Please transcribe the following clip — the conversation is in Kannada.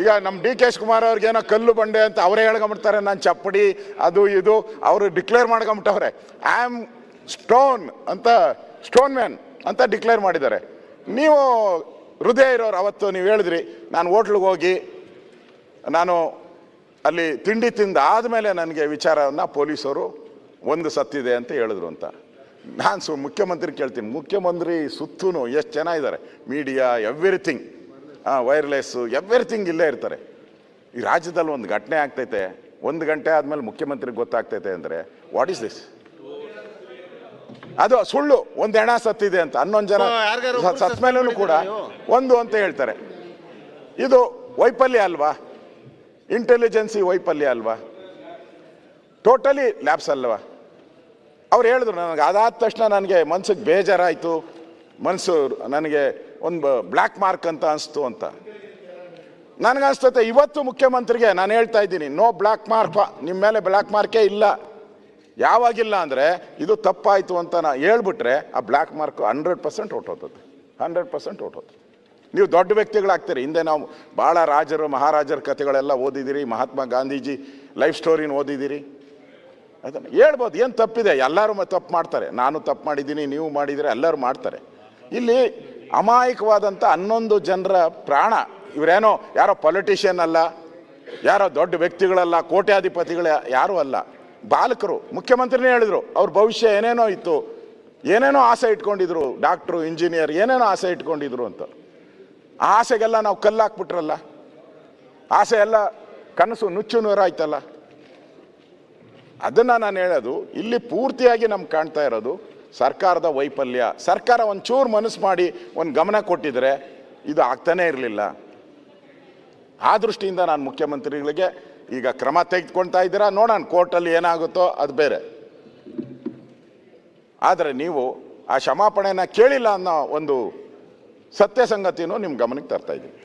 ಈಗ ನಮ್ಮ ಡಿ ಕೆ ಶಿವಕುಮಾರ್ ಅವ್ರಿಗೇನೋ ಕಲ್ಲು ಬಂಡೆ ಅಂತ ಅವರೇ ಹೇಳ್ಕೊಂಬಿಡ್ತಾರೆ, ನಾನು ಚಪ್ಪಡಿ ಅದು ಇದು ಅವರು ಡಿಕ್ಲೇರ್ ಮಾಡ್ಕೊಂಬಿಟ್ಟವ್ರೆ. ಐ ಆಮ್ ಸ್ಟೋನ್ ಅಂತ, ಸ್ಟೋನ್ ಮ್ಯಾನ್ ಅಂತ ಡಿಕ್ಲೇರ್ ಮಾಡಿದ್ದಾರೆ. ನೀವು ಹೃದಯ ಇರೋರು ಅವತ್ತು ನೀವು ಹೇಳಿದ್ರಿ, ನಾನು ಹೋಟ್ಲಿಗೆ ಹೋಗಿ ನಾನು ಅಲ್ಲಿ ತಿಂಡಿ ತಿಂದ ಆದಮೇಲೆ ನನಗೆ ವಿಚಾರವನ್ನು ಪೊಲೀಸರು ಒಂದು ಸತ್ತಿದೆ ಅಂತ ಹೇಳಿದ್ರು ಅಂತ. ನಾನು ಮುಖ್ಯಮಂತ್ರಿ ಕೇಳ್ತೀನಿ, ಮುಖ್ಯಮಂತ್ರಿ ಸುತ್ತೂ ಎಷ್ಟು ಜನ ಇದ್ದಾರೆ, ಮೀಡಿಯಾ ಎವ್ರಿಥಿಂಗ್, ವೈರ್ಲೆಸ್ಸು ಎವ್ರಿಥಿಂಗ್ ಇಲ್ಲೇ ಇರ್ತಾರೆ. ಈ ರಾಜ್ಯದಲ್ಲಿ ಒಂದು ಘಟನೆ ಆಗ್ತೈತೆ, 1 ಗಂಟೆ ಆದಮೇಲೆ ಮುಖ್ಯಮಂತ್ರಿಗೆ ಗೊತ್ತಾಗ್ತೈತೆ ಅಂದರೆ ವಾಟ್ ಈಸ್ ದಿಸ್? ಅದು ಸುಳ್ಳು. 1 ಹೆಣ ಸತ್ತಿದೆ ಅಂತ, 11 ಜನ ಸತ್ತ ಮೇಲೂ ಕೂಡ 1 ಅಂತ ಹೇಳ್ತಾರೆ. ಇದು ವೈಫಲ್ಯ ಅಲ್ವಾ? ಇಂಟೆಲಿಜೆನ್ಸಿ ವೈಫಲ್ಯ ಅಲ್ವಾ? ಟೋಟಲಿ ಲ್ಯಾಬ್ಸ್ ಅಲ್ವಾ? ಅವ್ರು ಹೇಳಿದ್ರು ನನಗೆ, ಅದಾದ ತಕ್ಷಣ ನನಗೆ ಮನ್ಸಿಗೆ ಬೇಜಾರಾಯಿತು, ಮನಸ್ಸು ನನಗೆ ಒಂದು ಬ್ಲ್ಯಾಕ್ ಮಾರ್ಕ್ ಅಂತ ಅನಿಸ್ತು ಅಂತ. ನನಗನ್ಸ್ತತೆ ಇವತ್ತು ಮುಖ್ಯಮಂತ್ರಿಗೆ ನಾನು ಹೇಳ್ತಾ ಇದ್ದೀನಿ, ನೋ ಬ್ಲ್ಯಾಕ್ ಮಾರ್ಕ್, ನಿಮ್ಮ ಮೇಲೆ ಬ್ಲ್ಯಾಕ್ ಮಾರ್ಕೇ ಇಲ್ಲ. ಯಾವಾಗಿಲ್ಲ ಅಂದರೆ ಇದು ತಪ್ಪಾಯಿತು ಅಂತ ನಾ ಹೇಳ್ಬಿಟ್ರೆ ಆ ಬ್ಲ್ಯಾಕ್ ಮಾರ್ಕ್ 100% ಹೊಟ್ಟೋಗ್ತದೆ, 100% ಹೊಟ್ಟೋಗ್ತದೆ. ನೀವು ದೊಡ್ಡ ವ್ಯಕ್ತಿಗಳಾಗ್ತೀರಿ. ಹಿಂದೆ ನಾವು ಭಾಳ ರಾಜರು ಮಹಾರಾಜರ ಕಥೆಗಳೆಲ್ಲ ಓದಿದ್ದೀರಿ, ಮಹಾತ್ಮ ಗಾಂಧೀಜಿ ಲೈಫ್ ಸ್ಟೋರಿನ ಓದಿದ್ದೀರಿ. ಅದನ್ನು ಹೇಳ್ಬೋದು, ಏನು ತಪ್ಪಿದೆ? ಎಲ್ಲರೂ ತಪ್ಪು ಮಾಡ್ತಾರೆ. ನಾನು ತಪ್ಪು ಮಾಡಿದ್ದೀನಿ, ನೀವು ಮಾಡಿದರೆ ಎಲ್ಲರೂ ಮಾಡ್ತಾರೆ. ಇಲ್ಲಿ ಅಮಾಯಕವಾದಂಥ 11 ಜನರ ಪ್ರಾಣ, ಇವರೇನೋ ಯಾರೋ ಪೊಲಿಟಿಷಿಯನ್ ಅಲ್ಲ, ಯಾರೋ ದೊಡ್ಡ ವ್ಯಕ್ತಿಗಳಲ್ಲ, ಕೋಟ್ಯಾಧಿಪತಿಗಳು ಯಾರೂ ಅಲ್ಲ, ಬಾಲಕರು. ಮುಖ್ಯಮಂತ್ರಿನೇ ಹೇಳಿದರು ಅವ್ರ ಭವಿಷ್ಯ ಏನೇನೋ ಇತ್ತು, ಏನೇನೋ ಆಸೆ ಇಟ್ಕೊಂಡಿದ್ರು, ಡಾಕ್ಟ್ರು ಇಂಜಿನಿಯರ್ ಏನೇನೋ ಆಸೆ ಇಟ್ಕೊಂಡಿದ್ರು ಅಂತ. ಆ ಆಸೆಗೆಲ್ಲ ನಾವು ಕಲ್ಲಾಕ್ಬಿಟ್ರಲ್ಲ, ಆಸೆ ಎಲ್ಲ ಕನಸು ನುಚ್ಚು ನೂರಾಯ್ತಲ್ಲ. ಅದನ್ನು ನಾನು ಹೇಳೋದು, ಇಲ್ಲಿ ಪೂರ್ತಿಯಾಗಿ ನಮ್ಗೆ ಕಾಣ್ತಾ ಇರೋದು ಸರ್ಕಾರದ ವೈಫಲ್ಯ. ಸರ್ಕಾರ ಒಂಚೂರು ಮನಸ್ಸು ಮಾಡಿ ಒಂದು ಗಮನ ಕೊಟ್ಟಿದ್ರೆ ಇದು ಆಗ್ತಾನೇ ಇರಲಿಲ್ಲ. ಆ ದೃಷ್ಟಿಯಿಂದ ನಾನು ಮುಖ್ಯಮಂತ್ರಿಗಳಿಗೆ ಈಗ ಕ್ರಮ ತೆಗೆದುಕೊಳ್ತಾ ಇದ್ದೀರಾ, ನೋಡೋಣ ಕೋರ್ಟಲ್ಲಿ ಏನಾಗುತ್ತೋ ಅದು ಬೇರೆ. ಆದರೆ ನೀವು ಆ ಕ್ಷಮಾಪಣೆನ ಕೇಳಿಲ್ಲ ಅನ್ನೋ ಒಂದು ಸತ್ಯ ಸಂಗತಿನೂ ನಿಮ್ಮ ಗಮನಕ್ಕೆ ತರ್ತಾ ಇದ್ದೀನಿ.